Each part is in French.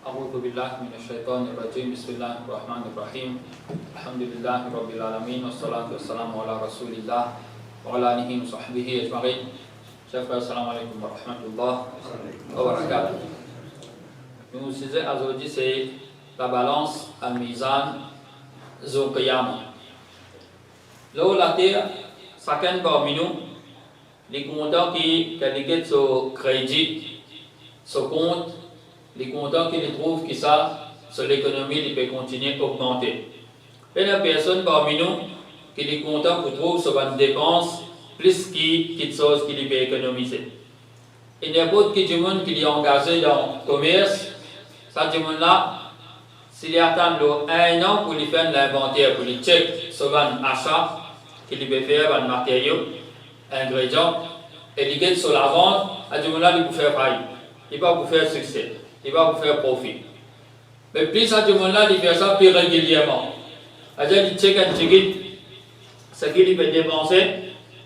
أعوذ بالله من الشيطان الرجيم بسم الله الرحمن الرحيم الحمد لله رب العالمين والصلاة والسلام على رسول الله وعلى آله وصحبه أجمعين. Chers frères, assalamu alaikum wa rahmatullah wa barakatuh. Nous disons aujourd'hui c'est la balance al-mizan Zul Qiyamah. Là où la terre, chacun parmi nous, les comptants qui qualifient ce crédit, ce compte, les comptants qui les trouvent qui ça, sur l'économie, ils peuvent continuer à augmenter. Et la personne parmi nous qui les comptants pour trouver sur une dépense plus quelque chose qu'il peut économiser. Et n'importe qui du monde qui est engagé dans le commerce, ça du monde là, s'il attend un an pour lui faire l'inventaire, pour lui checker sur un achat qu'il peut faire un matériau, ingrédient, et il get sur la vente, à du monde là, il peut faire faillite, il va vous faire succès, il va vous faire profit. Mais plus à du monde là, il fait ça plus régulièrement. C'est-à-dire il check un ticket, ce qu'il peut dépenser,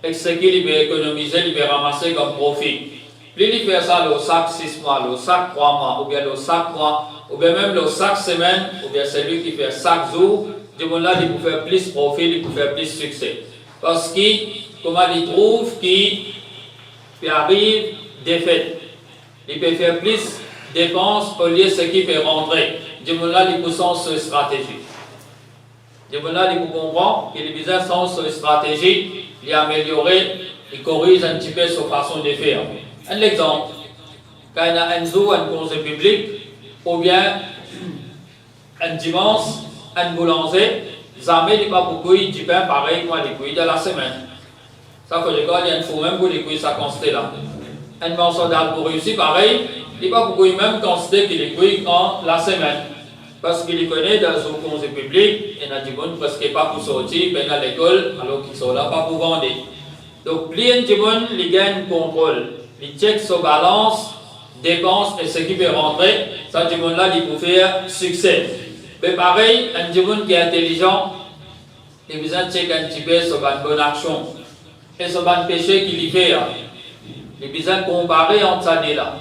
et ce qu'il peut économiser, il peut ramasser comme profit. Plus il fait ça le sac 6 mois, le sac 3 mois, ou bien le sac mois, ou bien même le sac semaine, ou bien celui qui fait chaque jour, du moment là, il peut faire plus profit, il peut faire plus succès. Parce que, comment il trouve qu'il arrive des fêtes, il peut faire plus dépenses au lieu de ce qu'il peut rentrer. Du moment là, il peut sens stratégie. Du moment là, il peut comprendre qu'il a besoin de sens stratégie, il a amélioré, il corrige un petit peu sa façon de faire. Un exemple, quand il y a un jour, un conseil public, ou bien un dimanche, un boulanger, jamais il n'y a pas beaucoup de pain pareil comme les couilles de la semaine. Ça fait que il y a une fois même pour les couilles, ça constate là. Un morceau d'arbre pour réussir pareil, il n'y a pas beaucoup même constaté que les couilles en la semaine. Parce qu'il connaît dans un conseil public, il y a des gens presque pas pour sortir, ben à l'école, alors qu'ils sont là pas pour vendre. Donc, plus un gens ils gagnent contrôle, ils checkent sa balance, dépenses et ce qui peut rentrer, ça du monde là, il peut faire succès. Mais pareil, un gens qui est intelligent, il a besoin de checker un petit peu sur une bonne action et sur un péché qu'il y fait. Il a besoin de comparer entre ça et là.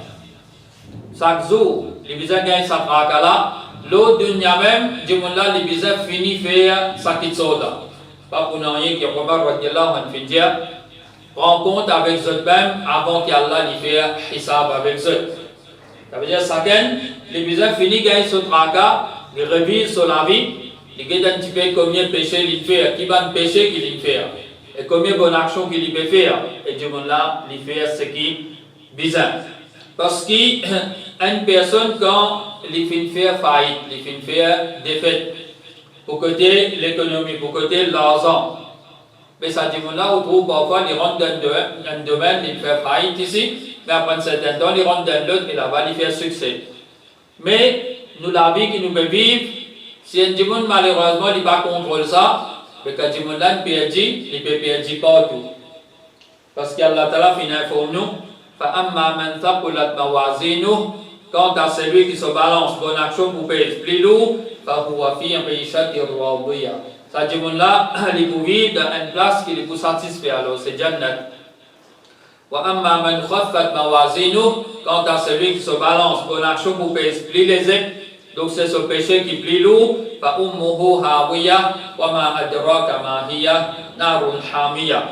Chaque jour, il a besoin de gagner sa braque là. L'autre dunya même, du monde là, il a besoin de finir faire sa petite soda. Pas pour rien qui Omar radiallahu anhu fait dire, prends compte avec eux même avant qu'Allah lui fasse hisab avec eux. Ça veut dire chacun, il a besoin de finir gagner son tracas, il revient sur la vie, il regarde un petit peu combien de péchés il fait, qui va de péché qu'il fait, et combien de bonnes actions qu'il peut faire, et du monde là, il fait ce qui est bizarre. Parce qu'une personne, quand il fait faire faillite, il fait faire défaite, pour côté l'économie, pour côté l'argent, mais ça dit là, on trouve parfois, il rentre dans un domaine, il fait faillite ici, mais après un certain temps, il rentre dans l'autre, et là-bas, il fait succès. Mais nous, la vie que nous pouvons vivre, si un monde malheureusement, il n'a pas contrôle ça, mais quand un monde là, il peut perdre partout. Parce qu'Allah Ta'ala finit pour nous, فَأَمَّا مَنْ ثَقُلَتْ مَوَازِينُهُ, quant à celui qui se balance, bonne action pour payer plus lourd, فَهُوَ فِي عِيشَةٍ رَاضِيَةٍ. Ça dit là, il peut vivre dans une place qui est satisfaire, alors c'est Jannat. وَأَمَّا مَنْ خَفَّتْ مَوَازِينُهُ, quant à celui qui se balance, bonne action pour payer plus léger, donc c'est ce péché qui est plus lourd, فَأُمُّهُ هَاوِيَةٌ وَمَا أَدْرَاكَ مَا هِيَ نَارٌ حَامِيَةٌ.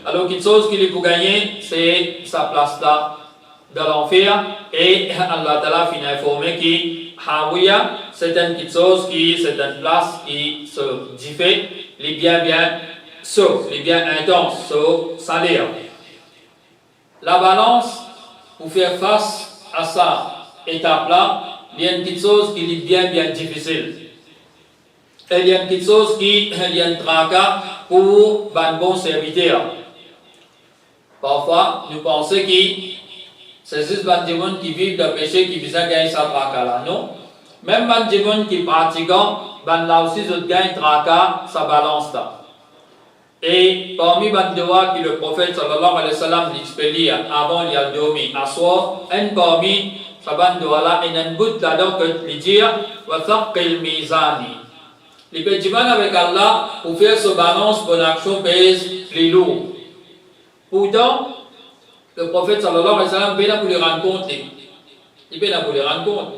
Alors, quelque chose qu'il peut gagner, c'est sa place là, dans l'enfer, et Allah Ta'ala finit informé que Hawiya, c'est une chose qui, c'est une place qui se diffère, les bien sauf, les bien intense, sauf salaire. La balance, pour faire face à ça étape-là, il y a une petite chose qui est bien difficile. Et il y a une petite chose qui est un tracas pour un bon serviteur. Parfois, nous pensons que c'est juste des gens qui vivent de péché qui visent à gagner sa tracas là. Non. Même des gens qui pratiquent, là aussi, ils gagnent tracas, sa balance là. Et parmi les doigts que le prophète sallallahu alayhi wa sallam l'expélie avant il a dormi à soir, un parmi ces doigts là, il y a un bout là-dedans que il dit wa thaqil mizani. Il peut dire avec Allah pour faire ce balance, bonne action pèse plus lourd. Pourtant, le prophète sallallahu alayhi wa sallam, il peut nous rendre compte. Il peut nous rendre compte.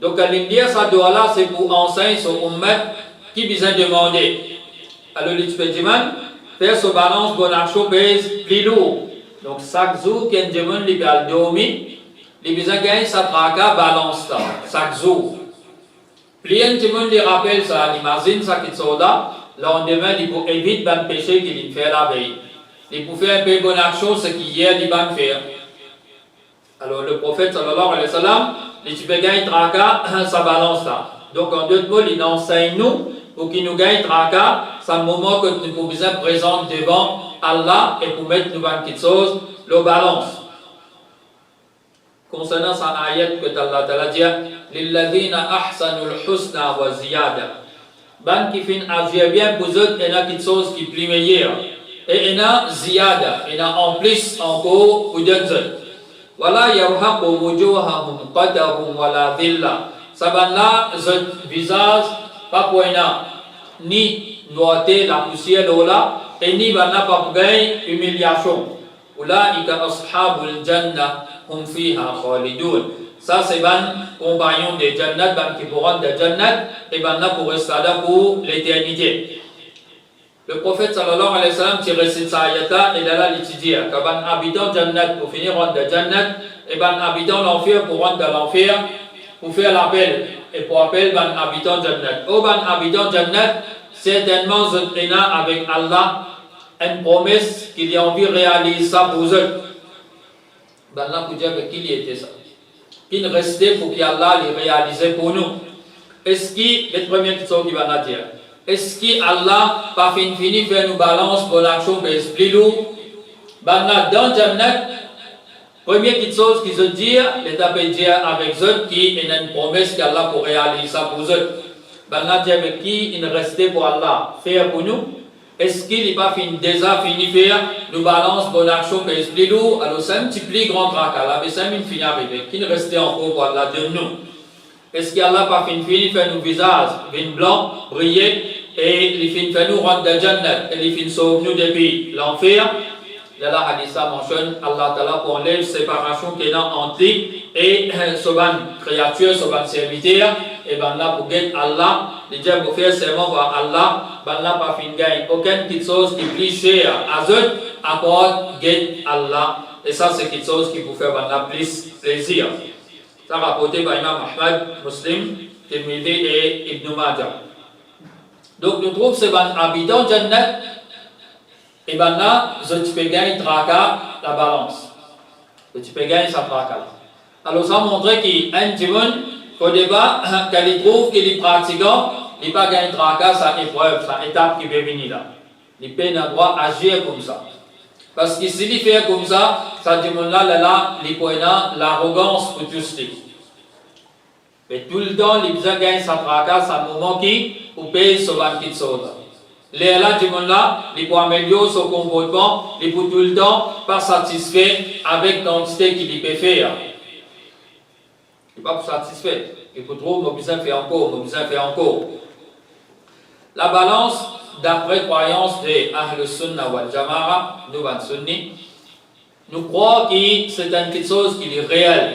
Donc, l'India, ça doit là, c'est pour enseigner sur Ummet qui besoin demander. Alors, l'expédiment, faire ce balance, bon action pèse plus lourd. Donc, chaque jour, quand je demande les balles dormir, les besoins gagnent sa traka balance ça, chaque jour. Plus un demande les rappels, ça, l'imagine, ça qui est là, lendemain, il faut éviter de péché qu'il fait la veille. Il faut faire un peu bonne action, ce qu'il y a, il va faire. Alors, le prophète, sallallahu alayhi wa sallam, il peut gagner traka, ça balance là. Donc, en deux mots, il enseigne nous, pour qu'il nous gagne traka, c'est un moment que nous pouvons besoin présenter devant Allah et pour mettre nous dans quelque chose, le balance. Concernant cette ayat que Allah Ta'ala dit, Lilladhina ahsanul husna wa ziyada. Ban qui fin agir bien pour eux, il y a quelque chose qui est plus meilleur. Et il y a ziyada, il y a en plus encore pour eux. Wala yarhaqu wujuhahum qadarun wala dhilla. Sabanla, ce visage, pas pour ni noter la poussière là, et ni banna pas pour humiliation. Ulaika ashabul jannah hum fiha khalidun. Ça c'est ban compagnon des jannat, ban qui pourront de jannat, et ban là pour rester là pour l'éternité. Le prophète sallallahu alayhi wa sallam qui récite sa ayata, et là l'étudier, que ban habitant jannat pour finir rendre de jannat, et ban habitant l'enfer pour rendre de l'enfer, pour faire l'appel, et pour appeler ban habitant jannat. Au ban habitant jannat, certainement je avec Allah une promesse qu'il a envie de réaliser ça pour eux. Ben là, pour dire qu'il était ça. Qu'il restait pour qu'Allah les réalise pour nous. Est-ce qu'il, les premières questions qu'il va nous dire, est-ce qu'Allah pas fini faire nous balance pour l'action plus lourd? Ben là, dans Jannat, première petite chose qu'ils ont dit, les tapés dire avec eux qui est une promesse qu'Allah pour réaliser ça pour eux. Ben là, dire avec qui il restait pour Allah faire pour nous. Est-ce qu'il n'est pas déjà fini faire nous balance bonne action plus lourd? Alors c'est un petit plus grand tracas là, mais c'est un fini avec qui ne restait encore pour Allah de nous. Est-ce qu'Allah n'a pas fini faire nos visages blanc, briller et il finit faire nous rendre de Jannat et il finit sauver nous depuis l'enfer? Là, Hadissa mentionne Allah Ta'ala pour enlever séparation qui est entre lui et ce créature, ce serviteur, et ben là pour gagner Allah, les gens pour faire serment pour Allah, ben là pas fin gagne aucune petite chose qui est plus chère à eux, à part gagner Allah, et ça c'est quelque chose qui vous fait ben là plus plaisir. Ça rapporté par Imam Ahmad, Muslim, Tirmidhi et Ibn Majah. Donc nous trouvons ces habitants Jannat. Et bien là, je peux gagner la balance. Je peux gagner sa traka. Alors ça montre qu'un timon, au débat, quand il trouve qu'il est pratiquant, il n'a pas gagné traka, sa épreuve, sa étape qui peut venir là. Il peut avoir agir comme ça. Parce que s'il fait comme ça, ça timon là, il peut l'arrogance pour tous les. Mais tout le temps, il besoin gagner sa traka, c'est un moment qui, ou paye ce banquet de soda. Les là, du monde là, il peut améliorer son comportement, il peut tout le temps pas satisfait avec l'entité qu'il peut faire. Il n'est pas satisfait. Il peut trop, il besoin faire encore, La balance, d'après croyance des Ahl Sunnah wal Jama'a, nous van Sunni, nous croyons que c'est une petite chose qui est réelle.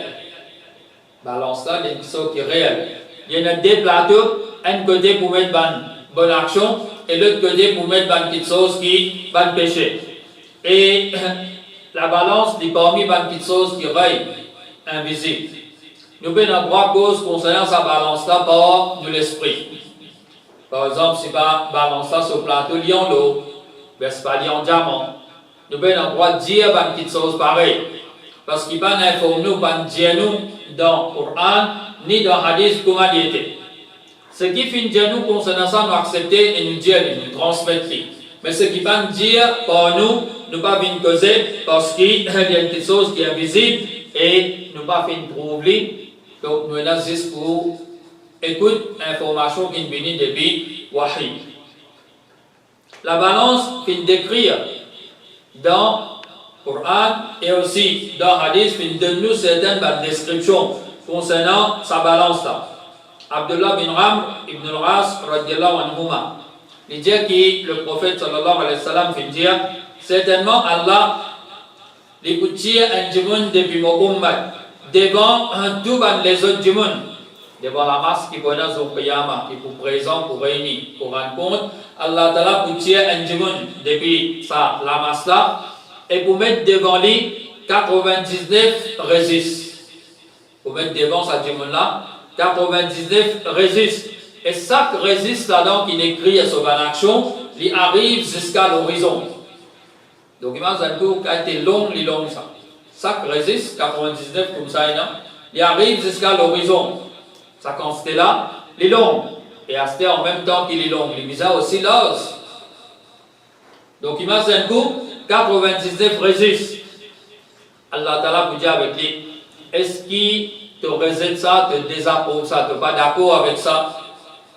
Balance là, c'est une petite chose qui est réelle. Il y a deux plateaux, un côté pour mettre bonne action, et l'autre côté pour mettre une petite chose qui va péché. Et la balance est parmi une petite chose qui règne invisible. Nous pouvons avoir cause concernant sa balance là par de l'esprit. Par exemple, si pas balance là sur le plateau lion l'eau, ben c'est pas lion diamant. Nous pouvons avoir dire une petite chose pareille. Parce qu'il n'y a pas d'information, nous pas dire nous dans le Coran ni dans le Hadith comment il était. Ce qui finit de nous concernant ça, nous accepter et nous dire, nous transmettre. Mais ce qui va nous dire par nous, nous pas venir causer parce qu'il y a quelque chose qui est invisible et nous pas venir trouver. Donc nous sommes juste pour écouter l'information qui vient depuis Wahi. La balance finit d'écrire dans le Coran et aussi dans le Hadith finit de nous certaines descriptions concernant sa balance là. Abdullah bin Amr ibn al-As radiyallahu anhuma, il dit que le prophète sallallahu alayhi wa sallam fait dire certainement Allah l'écoutait un djimoun depuis mon ummat devant tout les autres djimoun devant la masse qui connaît au Qiyamah, qui pour présent, pour réunir, pour rendre compte, Allah Ta'ala pour tirer un djimoun depuis ça, la masse là, et pour mettre devant lui 99 résistes. Pour mettre devant sa djimoun là, 99 résistes. Et chaque résiste là, donc, il écrit à son action, il arrive jusqu'à l'horizon. Donc, imagine que ça a été long ça. Chaque résiste, 99 comme ça, il arrive jusqu'à l'horizon. Ça constate là, il est long. Et à ce en même temps qu'il est long, il est aussi l'os. Donc, imagine que 99 résistes. Allah Ta'ala vous dit avec lui, est-ce qu'il te résiste ça, te désapprouve ça, tu n'es pas d'accord avec ça?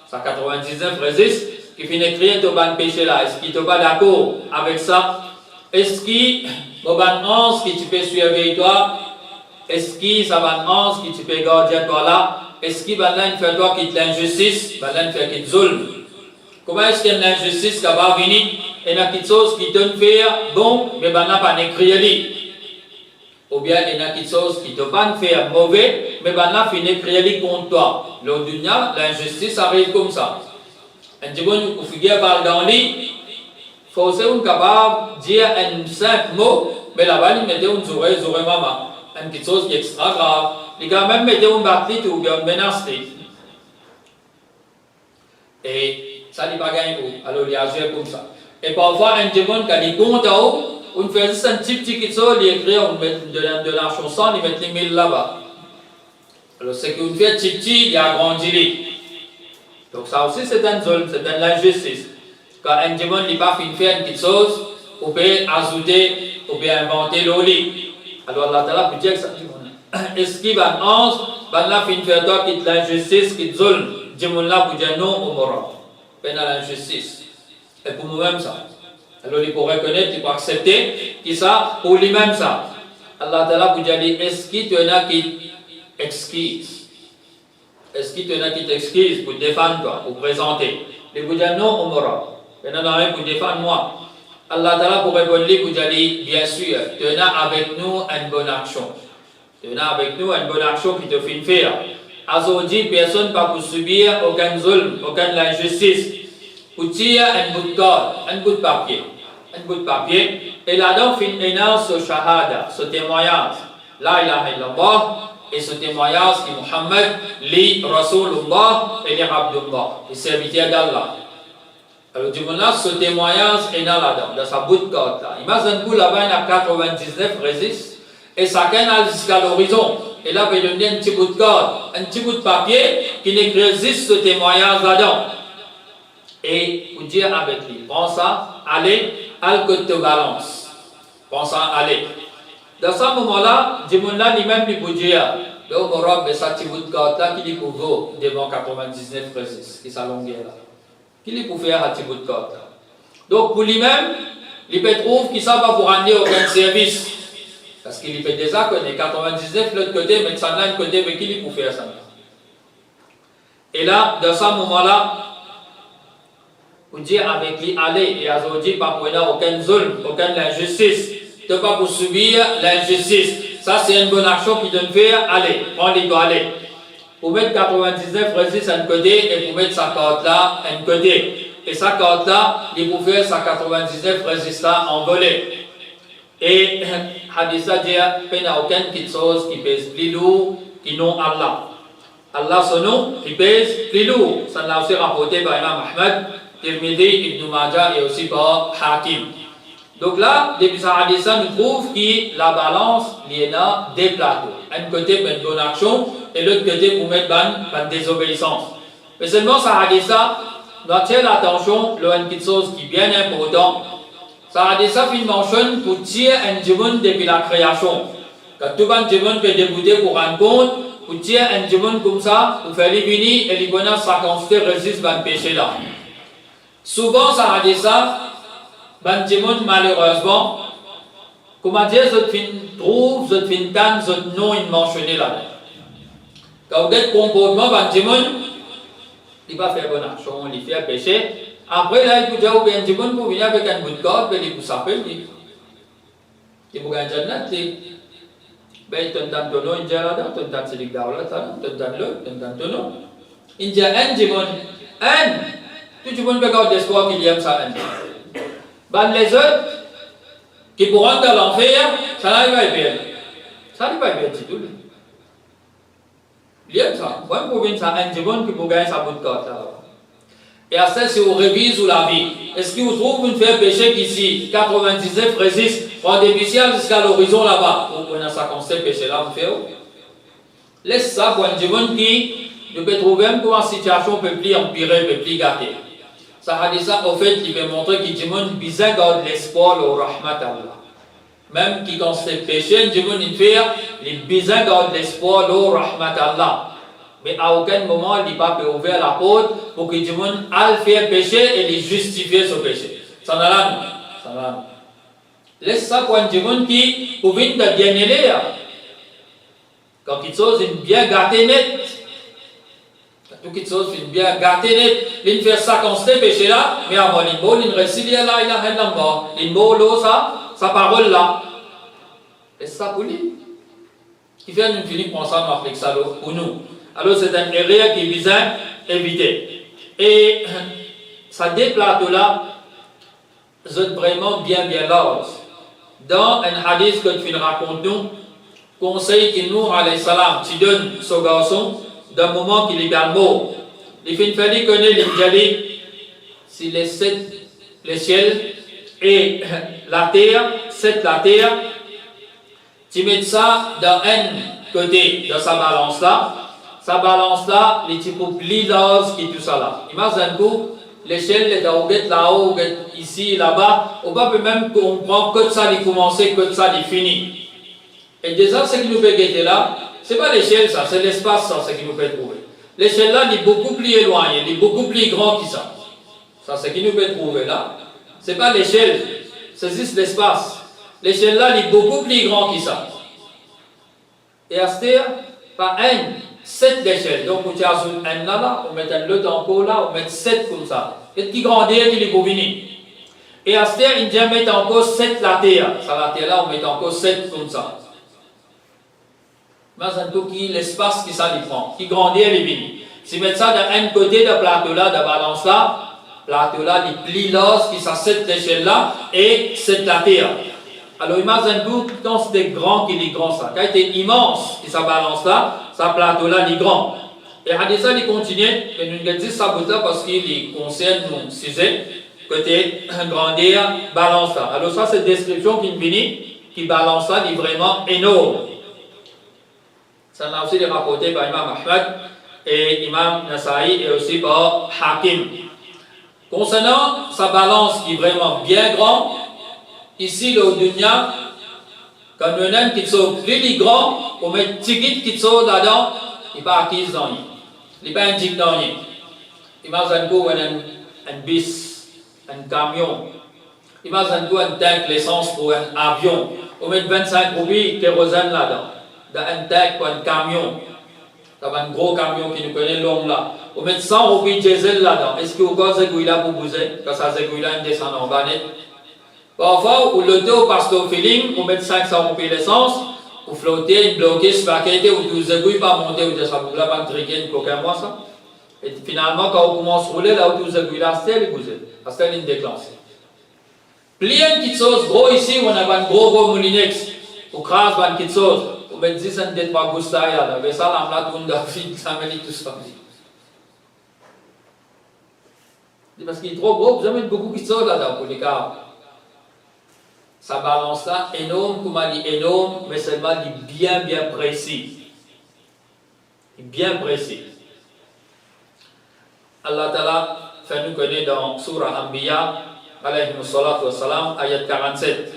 Ça 99 résistes, qui finit crier te ban péché là. Est-ce qu'il n'est pas d'accord avec ça? Est-ce qu'il ban 11 qui tu peux suivre toi? Est-ce qu'il ça ban 11 qui tu peux garder toi là? Est-ce qu'il va faire toi qui l'injustice? Va faire qui zulm? Comment est-ce qu'il y a l'injustice qui va venir? Et il y a quelque chose qui te fait bon, mais il n'a pas écrit. Ou bien il y a quelque chose qui te va faire mauvais, mais il n'a pas écrit contre toi. Le dunya, l'injustice arrive comme ça. Un petit peu, vous figurez dans lui, il faut être capable de dire un simple mot, mais là-bas, il met une zouré maman. Une petite chose qui est extra grave. Il quand même mettre une bâtisse ou bien une menace. Et ça n'est pas gagné. Alors il agit comme ça. Et parfois, un petit peu, quand il compte en haut, on fait juste un petit chose, il écrit, on met de la chanson, il met les 1000 là-bas. Alors, ce qu'on fait petit, il a grandi. Donc, ça aussi, c'est un zulm, c'est une injustice. Quand un démon n'est pas fait faire une petite chose, on peut ajouter, on peut inventer l'oli. Alors, Allah Ta'ala peut dire que ça, est-ce qu'il va en 11, va là fin faire toi qui l'injustice, qui zulm, démon là pour dire non au moral. Peine à l'injustice. Et pour nous-mêmes, ça. Alors, il faut reconnaître, il faut accepter, que ça, pour lui-même, ça. Allah Ta'ala peut dire, est-ce qu'il y en a qui excuse? Est-ce qu'il y en a qui t'excuse pour défendre toi, pour présenter? Il vous dit non, on m'aura. Il n'y en a rien pour défendre moi. Allah Ta'ala pour répondre, vous dit bien sûr, tu en as avec nous une bonne action. Tu en as avec nous une bonne action qui te fait faire. Aujourd'hui, personne ne va pour subir aucun zulm, aucune injustice. Pour tirer un bout de corde, un bout de papier. Un bout de papier. Et là-dedans, il énonce ce shahada, ce témoignage. La ilaha illallah. Et ce témoignage qui Muhammad, li Rasulullah et li Abdullah, les serviteurs d'Allah. Alors, du moment là, ce témoignage est là-dedans, dans sa bout de corde là. Imagine-vous là-bas, il y a 99 résistes, et chacun a jusqu'à l'horizon. Et là, il donne un petit bout de corde, un petit bout de papier qui résiste ce témoignage là-dedans. Et vous dire avec lui, prends ça, allez, que te balance. Prends ça, allez. Dans ce moment-là, Djimouna lui-même lui peut dire, le Morab est sorti de corde là, qui lui peut go devant 99 résistes, qui s'allongeait là. Qui lui peut faire un petit bout de corde là. Donc pour lui-même, il peut trouver qu'il ne va pas vous rendre aucun service. Parce qu'il peut déjà connaître 99 de l'autre côté, mais ça d'un côté, mais qui lui peut faire ça. Et là, dans ce moment-là, vous dire avec lui, allez, et aujourd'hui, pas pour aucun zulm, aucune injustice. Tu ne pas pour subir l'injustice. Ça, c'est une bonne action qui donne faire. Allez, prends-les doigts, allez. Pour mettre 99 résistes à un côté et pour mettre sa corde là à un côté. Et sa corde là, il faut faire sa 99 résistes là envolée. Et Hadissa dit qu'il n'y a aucune petite chose qui pèse plus lourd qui non Allah. Allah, son nom, il pèse plus lourd. Ça l'a aussi rapporté par Imam Ahmad, Tirmidhi, Ibn Majah et aussi par Hakim. Donc là, depuis ce hadith, nous trouve que la balance, il y a des plateaux. Un côté pour une bonne action et l'autre côté pour mettre une désobéissance. Mais seulement ce hadith, nous attirons l'attention sur une petite chose qui est bien importante. Ce hadith fait mention pour tirer un djimoun depuis la création. Quand tout un djimoun peut débuter pour rendre compte, pour tirer un djimoun comme ça, pour faire venir et les bonheurs s'acconster résiste à un péché là. Souvent, ce hadith, ben Djimoun, malheureusement, comment dire, je trouve, je tan, je non mentionné là. Quand vous êtes comportement, ben Djimoun, il va faire bonne action, il fait péché. Après, là, il peut dire, ben Djimoun, pour venir avec un bout de corde, il peut s'appeler, il peut gagner un jannat. ben tentang tono inja ada tentang sidik daulat ada tentang lo tentang tono inja en jibon en tu jibon begau d'espoir qu'il y a ça en ban les autres qui pourront dans l'enfer ça n'arrive pas bien ça n'arrive pas bien du tout lihat ça bon pour ça en jibon qui pour gagner sa bonne carte et à ça si on révise ou la vie est-ce qu'il vous trouve une faire péché qu'ici 99 résiste on dévicial jusqu'à l'horizon là-bas on a ça concept péché là on fait laisse ça pour un jibon qui nous peut trouver même comment la situation peut plus empirer peut plus gâter ça a dit ça au fait il veut montrer que jibon bizarre garde l'espoir au rahmat Allah même qui quand c'est péché jibon il fait les bizarre garde l'espoir au rahmat Allah mais à aucun moment il pas peut ouvrir la porte pour que jibon al faire péché et les justifier ce péché ça n'a là laisse ça pour un jibon qui pouvait de bien aller quand quelque chose est bien gâté net tout quelque chose est bien gâté net il fait ça quand c'est péché là mais avant il mot il récite la ilaha illallah il mot là ça sa parole là laisse ça pour lui qui fait une finie pour ça avec ça pour nous alors c'est un erreur qui vise à éviter et ça déplateau là c'est vraiment bien large. Dans un hadith que tu racontes nous, conseil que nous, alayhi salam, tu donnes ce garçon d'un moment qu'il est bien mort. Il fait fallu connaître l'Injali, si les ciels et la terre, la terre, tu mets ça dans un côté de sa balance là, les types plus larges qui tout ça là. Imagine-vous, l'échelle est là-haut, ici, là-bas, on peut même comprendre que ça il commencé, que ça il fini. Et déjà, ce qui nous fait guetter là, ce n'est pas l'échelle, ça, c'est l'espace, ça, ce qui nous fait trouver. L'échelle là, il est beaucoup plus éloigné, il est beaucoup plus grand que ça. Ça, ce qui nous fait trouver là, ce n'est pas l'échelle, c'est juste l'espace. L'échelle là, il est beaucoup plus grand que ça. Et à ce terre, pas un. 7 d'échelle. Donc, on tient sur un là, on met un lot encore là, on met 7 comme ça. Et qui grandit, il est pour venir. Et à ce terre, il vient mettre encore 7 la terre. Ça, la terre là, on met encore 7 comme ça. Mais c'est tout qui l'espace qui ça lui prend, qui grandit, il est venu. Si on met ça d'un un côté de plateau là, de balance là, plateau là, il plie l'os, qui ça 7 d'échelle là, et 7 la terre. Alors, imagine-vous, quand c'était grand, qu'il est grand ça. Quand il était immense, qui ça balance là, ça plateau là, il est grand. Et Hadissa, il continue, et nous avons dit ça parce qu'il concerne mon sujet, côté grandir, balance là. Alors, ça, c'est une description qui finit, qui balance là, il est vraiment énorme. Ça a aussi été rapporté par Imam Ahmad et Imam Nasa'i et aussi par Hakim. Concernant sa balance qui est vraiment bien grande, ici, le dunya, quand on a un qui sont plus grand, on met un petit qui sont là-dedans, il n'est pas acquis dans lui. Il n'est pas indiqué dans lui. Imagine-vous un bus, un camion. Imagine-vous un tank l'essence pour un avion. On met 25 roupies kérosène là-dedans. Dans un tank pour un camion. Dans un gros camion qui nous connaît long là. On met 100 roupies diesel là-dedans. Est-ce que vous avez un là pour bouger? Quand ça zégouille là, il descend en bas net. Parfois, ou l'auto passe au feeling, on met 500 roupies l'essence, ou flotter, bloquer, se vaqueter, ou tout zégouille pas monter, ou descendre, ou là, pas triquer, aucun mois ça. Et finalement, quand on commence à rouler, là où tout zégouille là, c'est le bouger. Parce que c'est une déclenche. Plein de petites choses, gros ici, on a un gros moulinex, ou crase, une petite chose, on met 10 cents de trois gousses là, mais ça, là, on a tout le monde, ça me dit tout ça. Parce qu'il est trop gros, vous avez beaucoup de choses là-dedans pour les cas. Sa balance là, énorme, comme elle dit énorme, mais seulement dit bien précis. Bien précis. Allah Ta'ala fait nous connaître dans Surah Anbiya, alayhi salatu wa salam, ayat 47.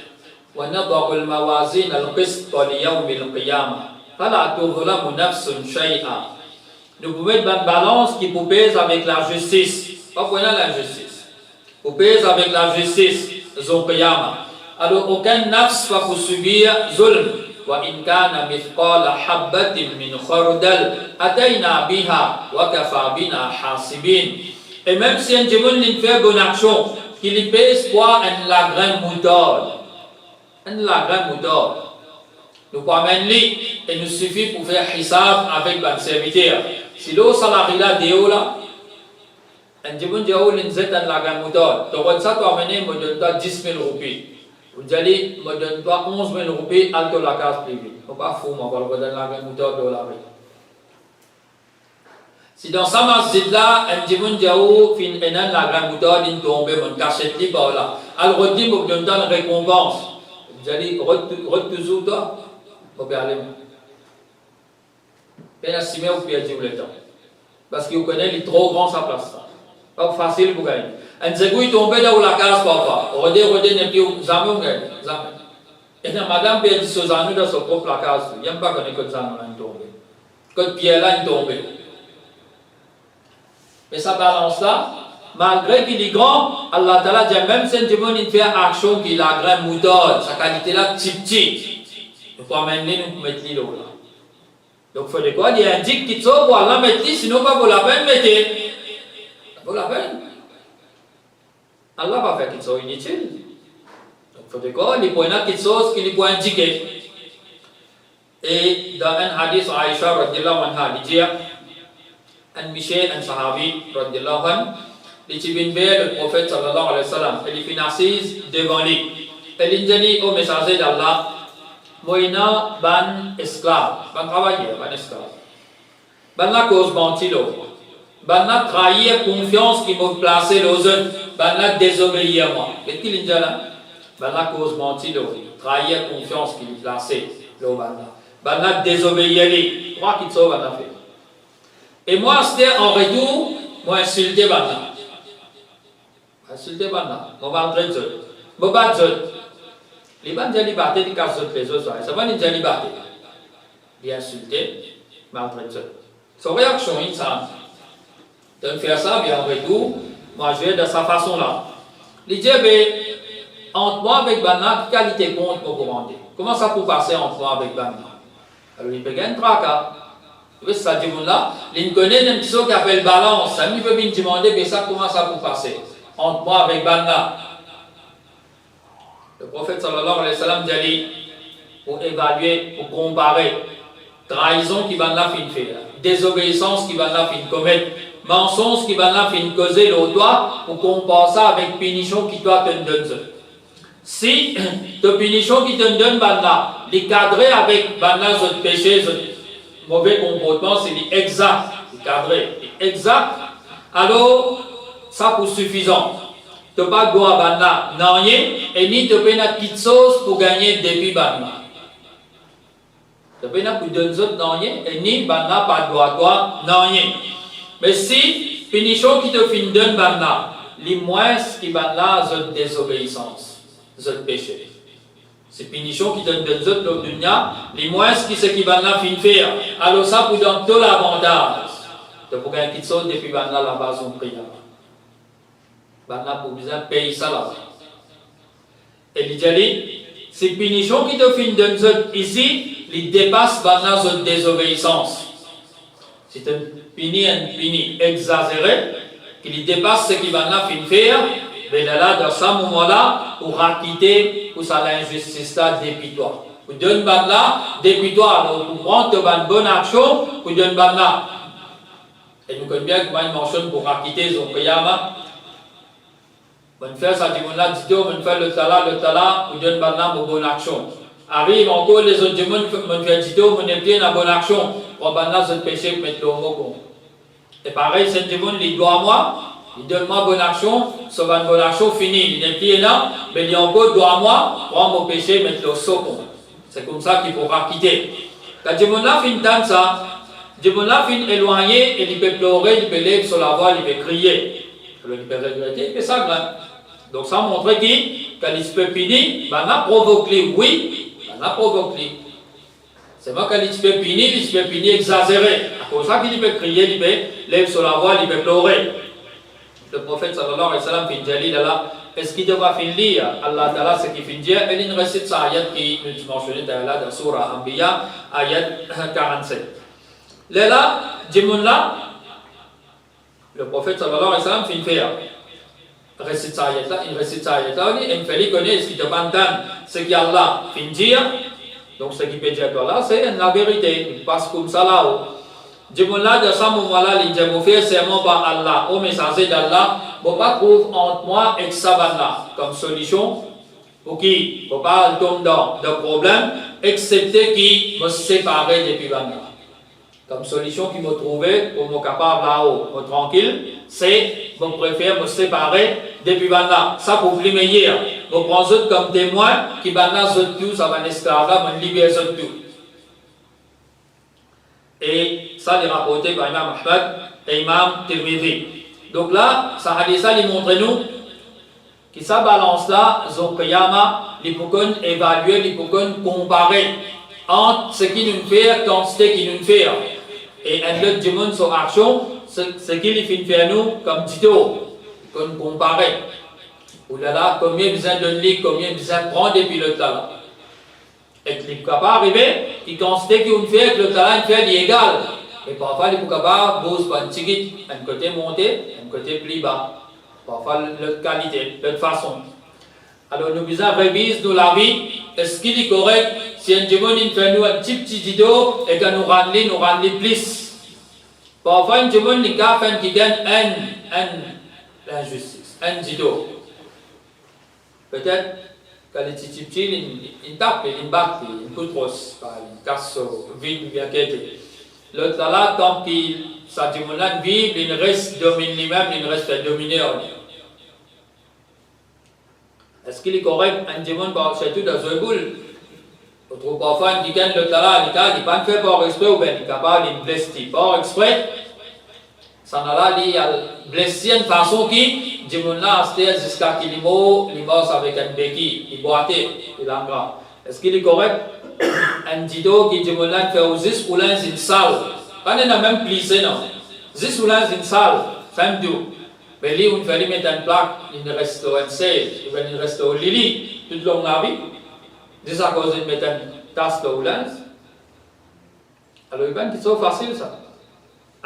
وَنَضَعُ الْمَوَازِينَ الْقِسْطَ لِيَوْمِ الْقِيَامَةِ فَلَا تُظْلَمُ نَفْسٌ شَيْئًا. Nous pouvons mettre une balance qui peut peser avec la justice. Pas pour la justice. Pour peser avec la justice, Zul Qiyamah. Alors aucun nafs va pour subir zulm. Wa in kana mithqala habbatin min khardal atayna biha wa kafa bina hasibin. Et même si un djimoun ne fait bonne action, qu'il pèse quoi un lagrin moutarde. Un lagrin moutarde. nous promène lui et nous suffit pour faire hisab avec le serviteur. Si l'eau salarié là, déo là, un djibun diao l'inzet dans la gamme moutard, tu vois ça, tu amènes, me donne toi 10 000 roupies. Vous allez me donne toi 11 000 roupies, alto la case privée. Faut pas fou, moi, pour le donner la gamme moutard de la rue. Si dans sa masjid là, un djibun diao fin enan la gamme moutard, il tombe, mon cachette libre là. Alors, redis, me donne une récompense. Vous allez, toujours toi. Vous pouvez aller. Bien assimé, vous pouvez dire le temps. Parce que vous connaissez, il est trop grand sa place. Pas facile pour gagner. Un zégou est tombé là où la case papa. Rodé, n'est plus jamais on gagne. Et la madame peut dire aux amis dans son propre la case. Il n'y a pas qu'on est que ça est tombé. Que Pierre là est tombé. Mais ça balance là. Malgré qu'il est grand, Allah Ta'ala dit même si il fait action qu'il a grand mouton, sa qualité là, tip. Il faut amener nous mettre l'eau là. Donc il faut de quoi il indique qu'il faut pour Allah mettre, sinon pas pour la peine mettre. Pour la peine. Allah va faire qu'il soit inutile. Donc il faut de quoi il faut quelque chose qu'il faut indiquer. Et dans un hadith Aïcha radhiyallahu anha, il dit un Michel, un sahabi radhiyallahu anhu, il dit le prophète sallallahu alayhi wa sallam, il est assise devant lui. Il dit au messager d'Allah, Moïna ban esclave, ban travailleur, ban esclave. Ban la cause bantilo. Ban la trahir confiance qui m'a placé aux autres. Ban la désobéir moi. Qu'est-ce qu'il dit là? Ban la cause bantilo. Trahir confiance qui m'a placé aux ban la. Ban la désobéir lui. Trois qui sont ban la fait. Et moi, c'était en retour, moi insulté ban la. Insulté ban la. Moi vendredi zot. Moi bat zot. Les bandes de liberté qui cassent les autres, ça va les liberté. Il est insulté, maltraité. Son réaction, il ça. De faire ça, bien en retour, moi je vais de sa façon là. Il dit, entre moi avec Banna, quelle qualité compte pour commander? Comment ça peut passer entre moi avec Banna? Alors il peut gagner un tracas. Vous voyez, ça dit là, il connaît un petit saut qui appelle balance. Ça lui peut bien demander, mais ça, comment ça peut passer entre moi avec Banna? Le prophète sallallahu alayhi wa sallam dit pour évaluer, pour comparer trahison qui va la fin faire, désobéissance qui va la fin commettre, mensonge qui va la fin causer le doigt pour compenser avec punition qui doit te donner. Si te punition qui te donne banna, les cadrer avec banna votre péché, votre mauvais comportement, c'est exact, les cadrer, exact, alors ça pour suffisant. Tu n'as pas droit à banna, non rien, et ni tu n'as pas petite chose pour gagner depuis banna. Tu n'as pas pour donner autres non rien, et ni banna pas droit à toi, non rien. Mais si, punition qui te fin donne banna, les moins qui banna, c'est désobéissance, c'est péché. C'est punition qui te donne autres dans le dunya, les moins qui ce qui banna fin faire. Alors ça pour donner tout l'avantage. Tu peux gagner petite chose depuis banna la base on prie. Banna pour besoin payer ça là. Et il dit, ces punitions qui te finissent de ici, ils dépassent banna de désobéissance. C'est un puni exagéré, qui dépasse ce qui banna fin faire, mais là, dans ce moment-là, pour acquitter, pour ça l'injustice là, depuis toi. Pour donner banna, depuis toi, alors pour prendre une bonne action, pour donner banna. Et nous connaissons bien comment il mentionne pour acquitter son qiyamah. On fait ça, on fait le tala, on donne maintenant une bonne action. Arrive encore les autres démons, on fait dito, on est bien en bonne action. On va maintenant se péché pour mettre le mot. Et pareil, c'est un démon, il doit à moi, il donne moi bonne action, ça va une bonne action finie. Il est bien là, mais il encore doit à moi, prendre mon péché, mettre le socon. C'est comme ça qu'il pourra quitter. Quand le démon là finit tant ça, le démon là finit éloigné, et il peut pleurer, il peut lever sur la voie, il peut crier. Il peut regretter, il peut ça. Donc ça montre qui, quand il se peut punir, ben a provoqué, oui, ben a provoqué. C'est moi quand il se peut punir exagéré. C'est pour ça qu'il peut crier, il peut lever sur la voie, il peut pleurer. Le prophète sallallahu alayhi wa sallam fait dire là, est-ce qu'il devra finir Allah Ta'ala ce qu'il finit dire, et il récite sa ayat qui nous mentionnait là dans Surah Anbiya, ayat 47. Là, là, le prophète sallallahu alayhi wa sallam finit faire. Récite ça, il récite ça, il fait connaître ce qui te bantan, ce qui Allah fin dire, Donc ce qui peut dire là, c'est la vérité. Parce que comme ça là, Jimola de ce moment-là, il dit, je fais serment par Allah, au messager d'Allah, je ne pas trouver entre moi et Sabana comme solution pour qui ne pas tomber dans de problème, excepté qui me séparer depuis Banda. Comme solution qui me trouvait pour me capable là-haut, me tranquille, c'est je préfère me séparer depuis Banda. Ça pour plus meilleur. Je prends eux comme témoin qui Banda tout, ça va l'esclave, me libère tout. Et ça est rapporté par Imam Ahmad et Imam Tirmidhi. Donc là, ça hadith ça lui montre nous que ça balance là, Zokayama, l'hypocone évaluer, l'hypocone comparer entre ce qui nous fait et quantité qui nous fait. Et un autre demande son action, ce qu'il fait faire nous comme Tito, comme comparer. Ou là, combien besoin de lit, combien besoin de prendre depuis le talent. Et qu'il n'est pas arrivé, qui constate qu'on fait que le talent fait l'égal. Et parfois, il n'est pas capable, bouge pas un petit un côté monté, un côté plus bas. Parfois, l'autre qualité, l'autre façon. Alors, nous besoin réviser nous la vie. Est-ce qu'il est correct si un démon fait nous un petit vidéo et que nous rendons plus? Parfois, un démon qui fait qui gagne l'injustice, un vidéo. Peut-être. Quand les petits ils tapent, ils battent, ils coûtent trop, ils cassent vide, bien qu'était. L'autre là, tant qu'il ça démonade vivre, il reste domine lui-même, il reste dominé. Est-ce qu'il est correct, un démon par surtout dans un boule? On trouve parfois un qui gagne l'autre là, il n'est pas fait par exprès ou bien il est capable de blesser par exprès. Ça n'a il a blessé d'une façon qui, démon là, c'était jusqu'à qu'il est mort avec un béquille, il boitait, il a gras. Est-ce qu'il est correct? Un dido qui démon là fait aux 10 ou l'un une salle. Pas n'a même plissé, non. 10 ou l'un une salle, femme d'eau. Mais lui, on fait mettre une plaque, il reste au NC, il reste au Lili, toute longue la vie. C'est à cause de mettre une tasse de l'un. Alors, il va être so facile ça.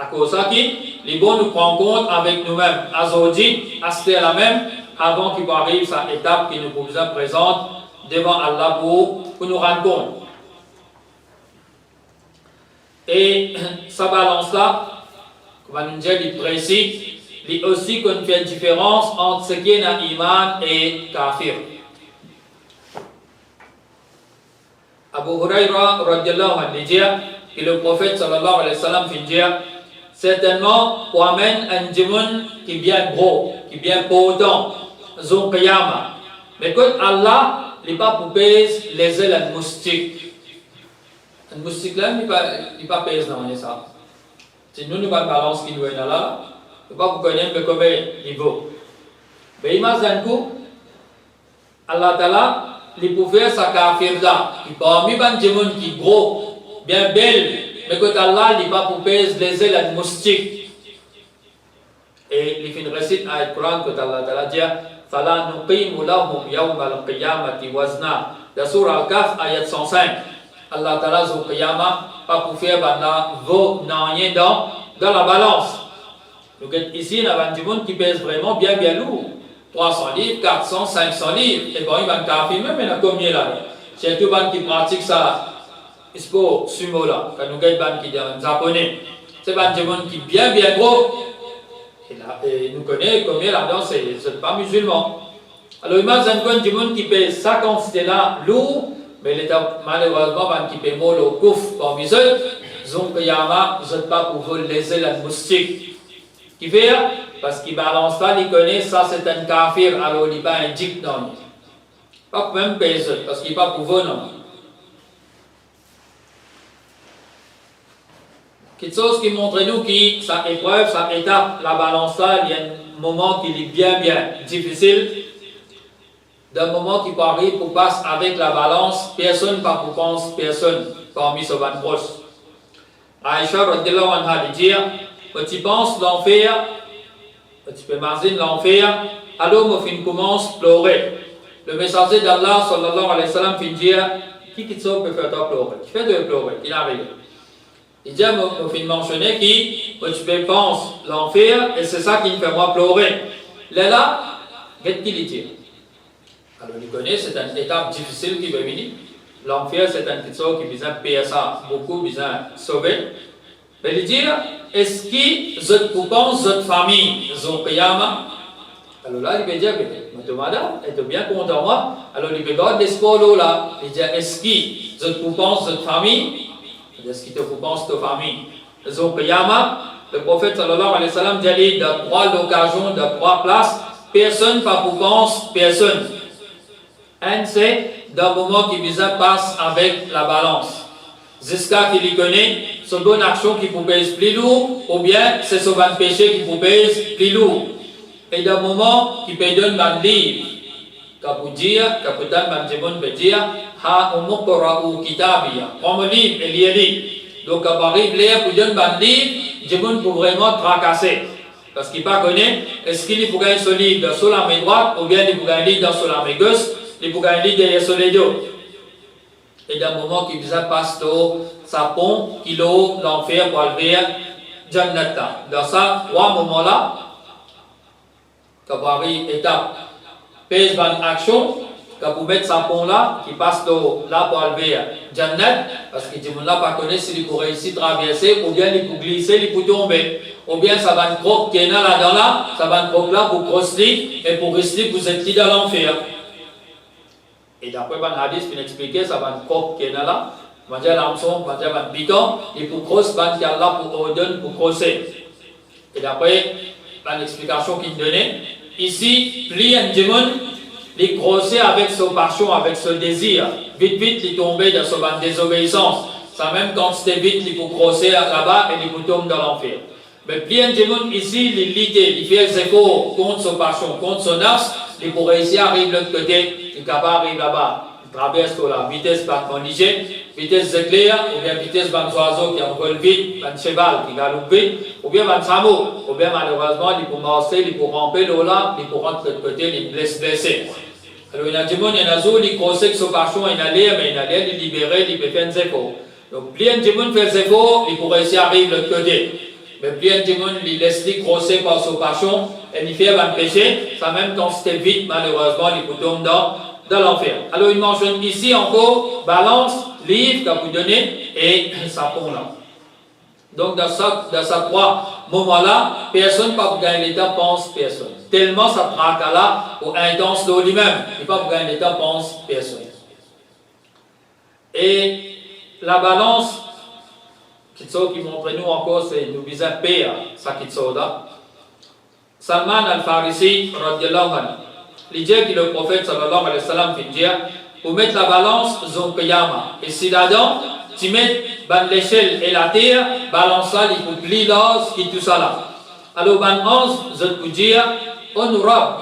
À cause de ça, les bons nous prennent compte avec nous-mêmes. Azodi, acheter la même, avant qu'il arrive cette étape qui nous présente devant Allah pour nous rendre compte. Et ça balance là, comme on nous dit, il précise, il aussi qu'on fait une différence entre ce qui est dans l'iman et kafir. Abu Huraira, radiallahu anhu, dit que le prophète sallallahu alayhi wa sallam fait dire, certainement, on amène un démon qui est bien gros, qui est bien potent, Zon Qiyama. Mais quand Allah, il n'est pas pour peser les ailes d'un moustique. Un moustique là, il n'est pas pesé dans ça. Si nous nous balance qui nous est là, il ne pas pour connaître combien il vaut. Mais imagine un coup, Allah Ta'ala, il peut faire sa kafir là, qui parmi les démons qui est gros, bien belle, mais quand Allah n'est pas pour peser les ailes d'un moustique. Et il fait une récite à Al-Quran que Allah Ta'ala dit Fala nuqimu lahum yawma al-qiyamati wazna. La surah Al-Kahf, ayat 105. Allah Ta'ala au qiyama, pas pour faire vaut rien dans la balance. Donc ici, il y a un monde qui pèse vraiment bien lourd. 300 livres, 400, 500 livres. Et bon, il va me même, il y a combien là? C'est tout le monde qui pratique ça. Ispo sumo là, quand nous avons qui dit en japonais, c'est un monde qui est bien gros. Et nous connaissons combien là-dedans, c'est pas musulman. Alors imagine un monde qui paye 50 c'était là, lourd, mais l'État malheureusement qui paye mot au couf parmi eux, donc Yama, vous n'êtes pas pour vous laisser la moustique. Qui fait? Parce qu'il balance pas, il connaît, ça c'est un kafir, alors il n'est pas un djik, non. Pas pour même payer, parce qu'il n'est pas pour vous, non. Quelque chose qui montre nous que sa épreuve, sa étape, la balance là, il y a un moment qui est bien difficile. D'un moment qui peut arriver pour passer avec la balance, personne pas pour penser, personne parmi ce van proche. Aïcha radiallahu anha dit, quand tu penses l'enfer, quand tu peux imaginer l'enfer, alors mon fin commence à pleurer. Le messager d'Allah sallallahu alayhi wa sallam fin dire, qui peut faire toi pleurer? Qui fait de pleurer? Qui n'arrive? Il dit, mon fin mentionner qui, quand tu peux penser l'enfer, et c'est ça qui me fait moi pleurer. Là, qu'est-ce qu'il dit? Alors, il connaît, c'est une étape difficile qui va venir. l'enfer c'est un petit qui besoin de payer ça, beaucoup besoin de sauver. Mais il dit, est-ce que vous pensez votre famille, zon qiyama? Alors là, il peut dire, mais madame, elle est bien content moi. Alors il peut garder l'espoir là. Il dit, est-ce que vous pensez votre famille? Est-ce que vous pensez ta famille? Zon qiyama, le prophète sallallahu alayhi wa sallam dit, de trois occasions, de trois places, personne pas pour penser, personne. Un, c'est d'un moment qui visa passe avec la balance. Jusqu'à qu'il y connaît, son bonne action qui vous pèse plus lourd, ou bien c'est son bon péché qui vous pèse plus lourd. Et d'un moment qui peut donner un livre, qu'à vous dire, qu'à vous donner un démon peut dire, ha umukora ou kitabiya, prends le livre et lis-le. Donc à Paris, l'air vous donne un livre, démon pour vraiment tracasser. Parce qu'il ne pas connaît, est-ce qu'il faut gagner ce livre sur la main droite, ou bien il faut gagner le livre sur la main gauche, il faut gagner le livre derrière sur les deux. Et d'un moment qui visa passe au sapon, qui l'eau, l'enfer pour aller vers Jannata. Dans ça, trois moments-là, quand vous avez étape, pèse bonne action, quand vous mettez sapon là, qui passe là pour aller vers Jannat, parce que tout le monde là pas connaît s'il peut réussir à traverser, ou bien il peut glisser, il peut tomber. Ou bien ça va une croque qui est là-dedans là, ça va une croque là pour crosser, et pour rester, vous êtes dans l'enfer. Et d'après le hadith, il explique ça va une croque qui est là, manger l'hameçon, manger un piquant, et pour crosser, il y a là pour ordonner, pour crosser. Et d'après l'explication qu'il donnait, ici, plus un démon, il crossait avec son passion, avec son désir. Vite, vite, il tombait dans son désobéissance. Ça même quand c'était vite, il faut crosser là-bas et il faut tomber dans l'enfer. Mais plus un démon ici, il l'idée, il fait les efforts contre son passion, contre son ars, il pour réussir à arriver de l'autre côté, il est capable d'arriver là-bas. Il traverse la vitesse par condition, vitesse d'éclair, ou bien vitesse d'un oiseau qui envole vite, un cheval qui galope vite, ou bien un chameau, ou bien malheureusement, il peut marcher, il peut ramper l'eau là, il peut rentrer de l'autre côté, il blesse blessé. Alors il y a des gens, il y en a d'autres, ils crossent son passion, il y a l'air, mais il y a l'air de libérer, il peut faire des efforts. Donc plus un démon fait des efforts, il peut réussir à arriver de l'autre côté. Mais plus un démon, il laisse les crosser par son passion, et il fait un péché, ça même quand c'était vite, malheureusement, il peut tomber dans l'enfer. Alors il mentionne ici encore balance, livre qu'à vous donner et sapon là. Donc dans ces trois moments-là, personne ne peut pas gagner l'état, pense personne. Tellement ça traque là, ou intense de lui-même, il ne peut pas gagner l'état, pense personne. Et la balance, qui montre nous encore, c'est nous visons paix, ça qui est là. Salman al-Farisi, radiallahu anhu, il dit que le prophète sallallahu alayhi wa sallam fait dire, pour mettre la balance, zon qiyama. Et si là-dedans, tu mets l'échelle et la terre, balance ça, il faut plier l'os, qui tout ça là. Alors, ban 11, je peux dire, honorable.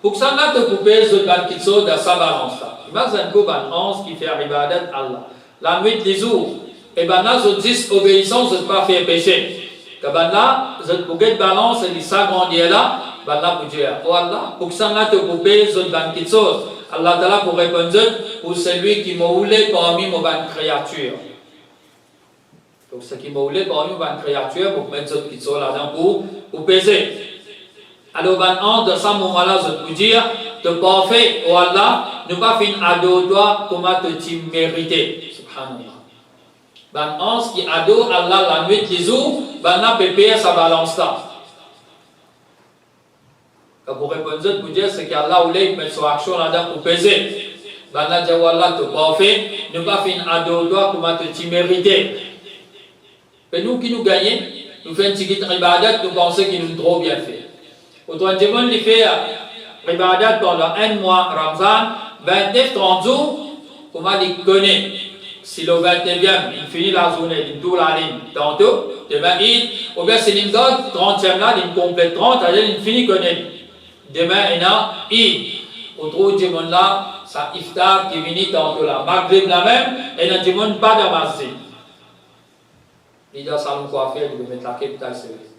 Pour que ça n'a pas coupé, je ban qui sont dans sa balance là. Imagine que ban 11 qui fait ibadat Allah. La nuit, les jours. Et ben là, je dis obéissance, je ne peux pas faire péché. Que ben là, je peux get balance et s'agrandir là, ben là, pour dire, oh Allah, pour que ça n'a pas coupé, je ban qui sont. Allah Ta'ala pour répondre pour celui qui m'a roulé parmi mes créatures. Donc, ce qui m'a roulé parmi mes créatures, pour mettre ce qui sont là-dedans pour peser. Alors, de ce moment-là, je peux dire, de parfait, oh Allah, ne pas faire ado toi, comment tu mérites. Subhanallah. Qui adore Allah la nuit, les jours, n'a pas payer sa balance là. Quand vous répondez, vous dites, c'est qu'Allah voulait mettre son action là-dedans pour peser. Banna dit, Wallah, tu pas fait, ne pas faire un ado toi, comment tu mérites. Et nous qui nous gagnons, nous faisons une petite ibadat, nous pensons qu'il nous trop bien fait. Autrement dit, on fait ibadat pendant un mois, Ramzan, 29-30 jours, comment il connaît. Si le 29e, il finit la journée, il tourne la ligne tantôt, demain il, ou bien si il donne 30e là, il complète 30, il finit connaît. Demain, il a il. Autre du monde là, ça iftar qui finit tantôt là. Maghrib la même, et il ne demande pas de masjid. Il dit, ça nous quoi faire, il veut mettre la capitale service.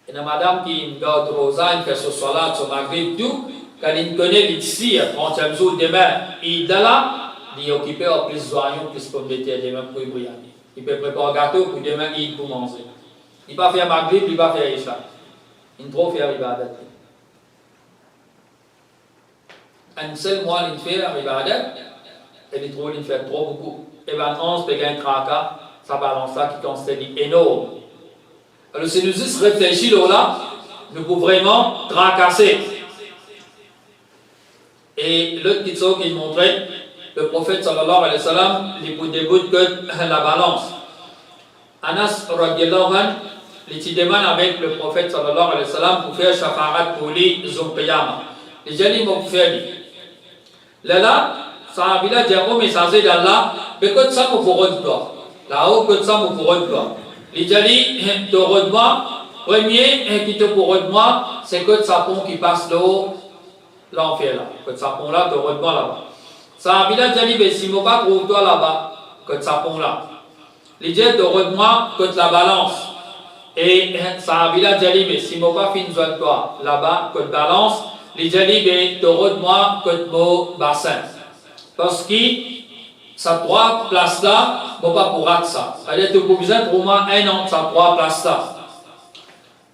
Et la madame qui garde Rosa, il fait ce soir-là, son Maghrib, tout, quand il connaît ici, 30e jour, demain, il est là, il est occupé à plus d'oignons, plus de pommes de terre, demain pour briller. Il peut préparer un gâteau pour demain, il pour manger. Il ne va pas faire Maghrib, il ne va pas faire Isha. Il ne peut pas faire Ibadat. Un seul mois, il fait Ibadat, et il trouve qu'il fait trop beaucoup. Et ben, 11 peut gagner tracas, ça balance là qui considère énorme. Alors, si nous juste réfléchissons là, nous pouvons vraiment tracasser. Et l'autre petit chose qu'il montrait, le prophète sallallahu alayhi wa sallam, il peut débuter que la balance. Anas radiallahu anhu, il demande avec le prophète sallallahu alayhi wa sallam pour faire shafarat pour lui, zon qiyamah. Les gens ils m'ont fait là, sahabila dit au messager d'Allah, mais que ça me pourra de toi. Là-haut, que ça me pourra de toi. Les gens te de moi, premier qui te pourra de moi, c'est que sapon qui passe l'eau, l'enfer là. Que sapon là, te de moi là-bas. Sahabila dit, mais si je pas trouve toi là-bas, que sapon là. Les gens te de moi, que la balance. Et Sahabila dit, mais si je pas fin de toi là-bas, que balance. Les gens te de moi, que le bassin. Parce que ces trois places-là, je ne peux pas pour ça. C'est-à-dire que tu as besoin au moins un an de ces trois places-là.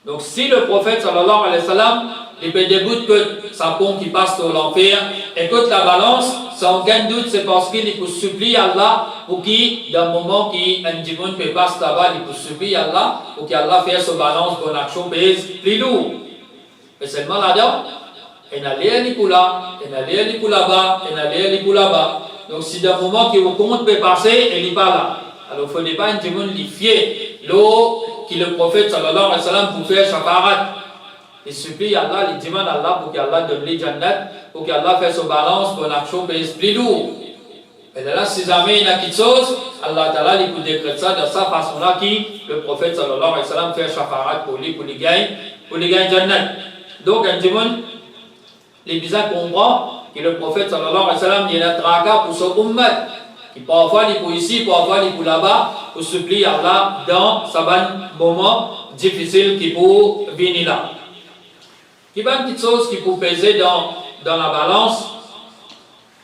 Donc, si le prophète sallallahu alayhi wa sallam, il peut débuter que sa pont qui passe sur l'enfer, et que la balance, sans aucun doute, c'est parce qu'il peut supplier Allah pour qu'il, dans le moment où un démon peut passer là-bas, il peut supplier Allah pour qu'Allah fasse sa balance, bonne action, pèse plus lourd. Mais seulement là-dedans, il y a l'air pour là, il y a l'air pour là-bas, il y a l'air pour là-bas. Donc, si dans le moment que vous compte peut passer, il n'est pas là. Alors, il ne faut pas un démon lui fier l'eau que le prophète sallallahu alayhi wa sallam pour faire shafarat. Il supplie Allah, il demande à Allah pour qu'Allah donne les jannat, pour qu'Allah fasse sa balance, bonne action, pèse plus lourd. Et là, si jamais il y a quelque chose, Allah Ta'ala il peut décréter ça de sa façon-là qui le prophète sallallahu alayhi wa sallam fait shafarat pour les gagner jannat. Donc, un démon, les bizarres comprend que le prophète sallallahu alayhi wa sallam il y a un tracas pour son ummat qui parfois il est ici, parfois il est là-bas pour supplier Allah dans ce moment difficile qui peut venir là. Il y a une petite chose qui peut peser dans la balance.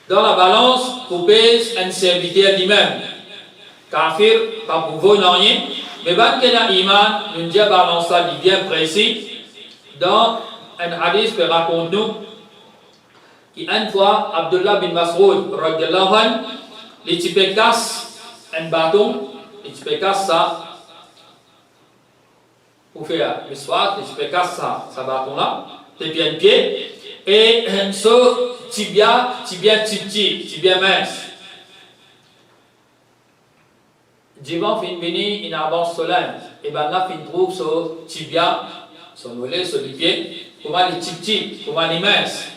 Dans la balance, pour peser un serviteur lui-même. Kafir, pas pour vous, non rien. Mais quand il y a un iman, nous disons balance ça bien précis. Dans un hadith que raconte-nous, qu'une fois, Abdullah bin Mas'ud, radiallahu anhu, il te casse un bâton, il te casse ça, pour faire le soir, il te casse ça bâton-là, tes pieds, et ce tibia petit, tibia mince. Divan fin vini, il avance sur l'âme, et ben là, il trouve ce tibia, son mollet, sur les pieds, comment les petits, comment les minces.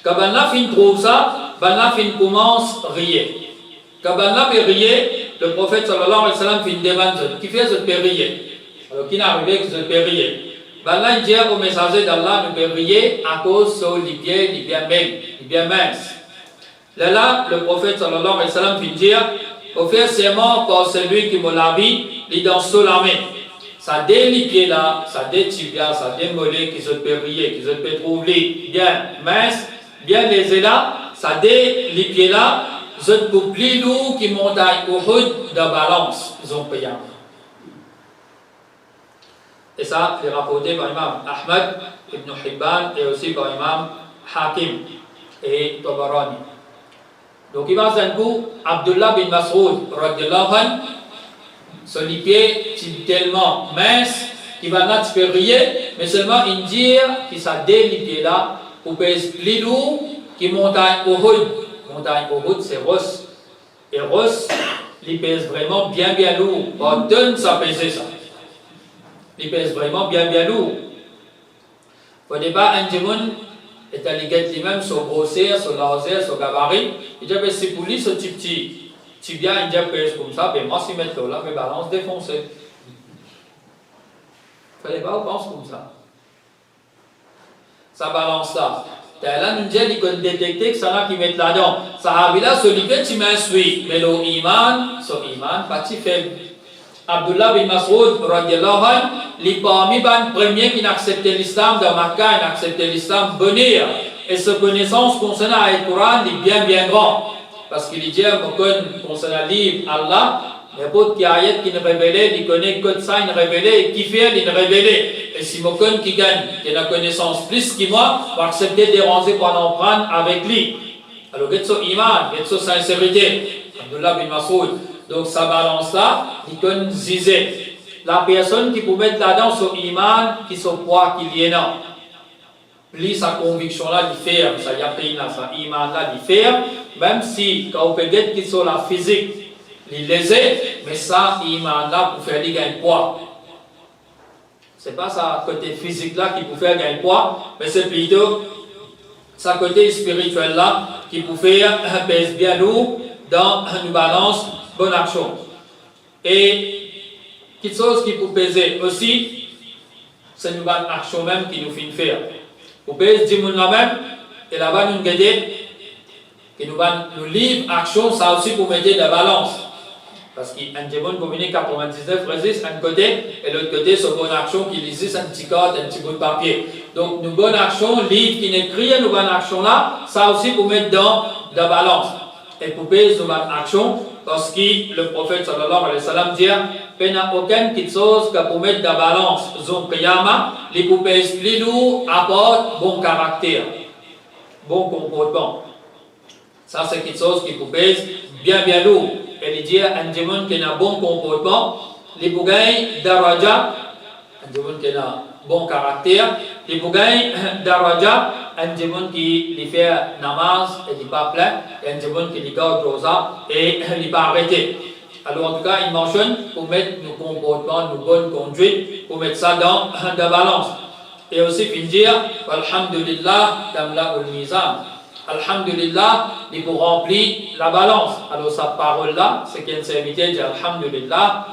Quand ben là, il trouve ça, ben là, il commence à rire. Quand ben là, il rire, le prophète sallallahu alayhi wa sallam fait une demande, qui fait ce rire. Alors, qui n'a arrivé que ce rire. Ben là, il dit au messager d'Allah, nous peut rire à cause de les pieds, bien minces. Là, le prophète sallallahu alayhi wa sallam fait dire, au fait, c'est mort par celui qui me l'a vu, il danse sur la main. Ça dé les pieds là, ça dé tibia, ça dé mollet qui se peut rire, qui se peut trouver bien mince, bien lésé là, ça dé les pieds là, je peux plus lourd qui monte au Uhud de balance, ils ont payé. Et ça, c'est rapporté par Imam Ahmad, Ibn Hibban et aussi par Imam Hakim et Tabarani. Donc, il va un coup, Abdullah bin Mas'ud, radiallahu anhu, son pied est tellement mince qu'il va not faire rire, mais seulement il dit que ça dé les pieds là, pour peser plus lourd qui montagne Uhud. Montagne Uhud, c'est Ross. Et Ross, il pèse vraiment bien lourd. On donne ça peser ça. Il pèse vraiment bien lourd. Au départ, un démon est allé guetter lui-même sur grosseur, sur largeur, sur gabarit. Il dit, c'est pour lui ce petit. Tu viens, il dit, pèse comme ça, ben moi, si je mets là, mes balances défoncées. Il ne fallait pas penser comme ça. Ça balance là. Là, nous disons qu'il faut détecter que ça n'a qui met là-dedans. Sahabila, celui que tu m'instruis, mais le iman, son iman, pas si faible. Abdullah bin Mas'ud, radiallahu anhu, les parmi les premiers qui n'acceptaient l'islam dans Makkah, ils n'acceptaient l'islam venir. Et sa connaissance concernant le Coran est bien grand. Parce qu'il dit, concernant le livre Allah, il n'y a pas de ayat qui ne révélait, il connaît que ça, il révélait, et qui fait, il révélait. Et si quelqu'un qui gagne, qui a la connaissance plus que moi, va accepter de déranger pour en prendre avec lui. Alors, il y a son iman, il y a son sincérité. Abdullah bin Masoud. Donc, sa balance-là, il donne zizé. La personne qui peut mettre là-dedans son iman, qui son poids qu'il y a. Plus sa conviction-là, il ferme, sa yaqin-là, sa iman-là, il ferme. Même si, quand on peut dire qu'il soit la physique, il lésé, mais ça, iman-là, pour faire gagner poids. Ce n'est pas sa côté physique-là qui peut faire gagner poids, mais c'est plutôt sa côté spirituel-là qui peut faire pèse bien lourd dans une balance bonne action. Et quelque chose qui peut peser aussi, c'est une bonne action même qui nous fait faire. Pour peser du monde là-même, et là-bas nous guider, qui nous livre action, ça aussi pour mettre de la balance. Parce qu'un démon communique 99 résiste un côté, et l'autre côté, c'est une bonne action qui existe un petit code, un petit bout de papier. Donc, une bonne action, livre qui n'écrit une bonne action là, ça aussi pour mettre dans la balance. Et pour peser une bonne action, parce que le prophète sallallahu alayhi wa sallam dit, il n'y a aucune petite chose que pour mettre dans la balance, zone qiyama, les pour peser plus lourd, apporte bon caractère, bon comportement. Ça, c'est quelque chose qui pour peser bien lourd. Et il dit un démon qui a un bon comportement, les pour gagner daraja, un démon qui a un bon caractère, les pour gagner daraja, un démon qui lui fait namaz et il pas plein, et un démon qui lui garde rosa et il pas arrêté. Alors en tout cas, il mentionne pour mettre nos comportements, nos bonnes conduites, pour mettre ça dans la balance. Et aussi pour dire, alhamdulillah, tamla ul mizan. Alhamdulillah, il faut remplir la balance. Alors, sa parole-là, c'est qu'il y a une sincérité, dit Alhamdulillah,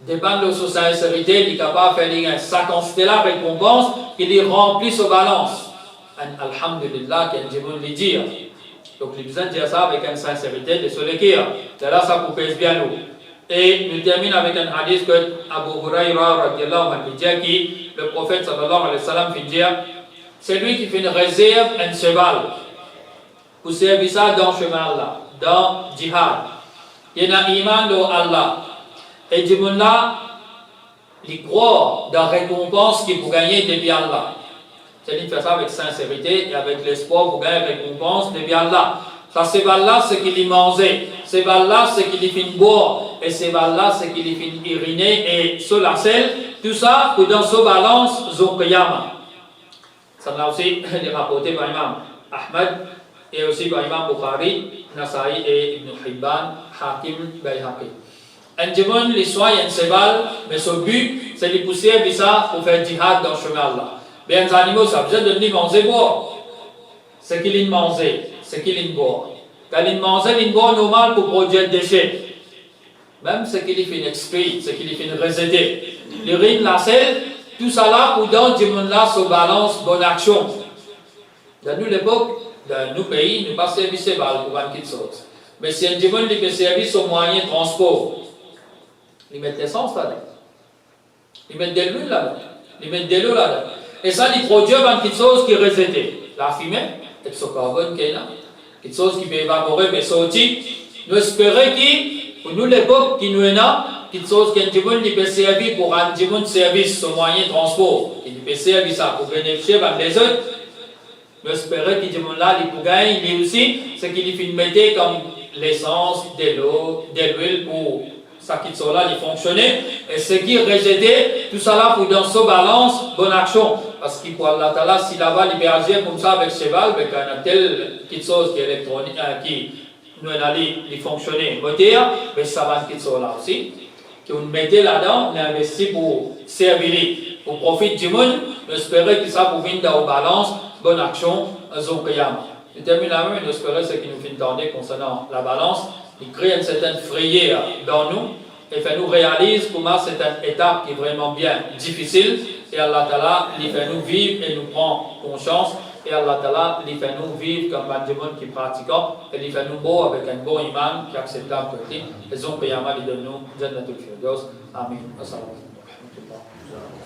dépend de sa sincérité, il est capable de faire sa quantité la récompense, il remplit sa balance. Alhamdulillah, qu'il y a un dire. Donc, il a besoin de dire ça avec une sincérité, de se l'écrire. C'est là, ça vous pèse bien lourd. Et nous terminons avec un hadith que Abu Huraira, dit que le prophète sallallahu alayhi wa sallam fait dire, c'est lui qui fait une réserve, un cheval. Pour servir ça dans le chemin là, dans le djihad. Il y a un iman de Allah. Et du monde là, il croit dans la récompense qu'il peut gagner depuis Allah. C'est-à-dire qu'il fait ça avec sincérité et avec l'espoir pour gagner la récompense depuis Allah. Ça, c'est là, c'est qu'il y mangeait. C'est là, c'est qu'il y finit boire. Et c'est là, c'est qu'il y finit uriner et se lasser. Tout ça, que dans ce balance, Zokayama. Ça l'a aussi rapporté par Imam Ahmed. Et aussi par Imam Bukhari, Nasa'i et Ibn Hibban, Hakim, Bayhaqi. Un démon, les soins, il y a un cheval, mais son but, c'est de pousser ça pour faire djihad dans le chemin là. Mais les animaux, ça a besoin de venir manger, boire. C'est qu'il y manger, c'est qu'il y boire. Quand il mange, il boit normal pour produire des déchets. Même ce qu'il y fait une excrète, ce qu'il y fait une résédée. L'urine, la selle, tout ça là, ou dans le démon là, se balance, bonne action. Dans nous, l'époque, dans nos pays, nous ne pas servir ces balles pour une petite chose. Mais si un démon qui peut servir son moyen de transport, ils mettent l'essence là-dedans. Ils mettent de l'huile là-dedans. Ils mettent de l'eau là-dedans. Et ça, ils produisent une petite chose qui est rejetée. La fumée, et ce carbone qui est là. Quelque chose qui peut évaporer, mais sortir. Nous espérons que, pour nous, l'époque qui nous est là, quelque chose qu'un démon qui peut servir pour un démon de service, son moyen de transport. Il peut servir ça pour bénéficier des autres. Nous espérons que ce monde-là, il peut gagner, il aussi, c'est qu'il fait mettre comme l'essence, de l'eau, de l'huile pour ça qui soit là, il fonctionner. Et ce qui est rejeté, tout ça là pour dans ce balance, bonne action. Parce qu'il pour Allah Ta'ala, si là-bas, il peut agir comme ça avec cheval, avec une telle petite chose qui est électronique, qui nous allons fonctionner, moteur, mais ça va qui soit là aussi. Que vous mettez là-dedans, on investit pour servir, pour profiter du monde, nous espérons que ça pour venir dans la balance. Bonne action, Zokayama. Je termine la même, nous espérons ce qui nous fait entendre concernant la balance. Il crée une certaine frayeur dans nous et fait nous réaliser comment c'est une étape qui est vraiment bien difficile. Et Allah Ta'ala, il fait nous vivre et nous prend conscience. Et Allah Ta'ala, il fait nous vivre comme un démon qui pratique et il fait nous beau avec un bon imam qui est acceptable pour lui. Et Zokayama, il donne nous Jannatul Firdaus. Amin. Assalamu alaikum.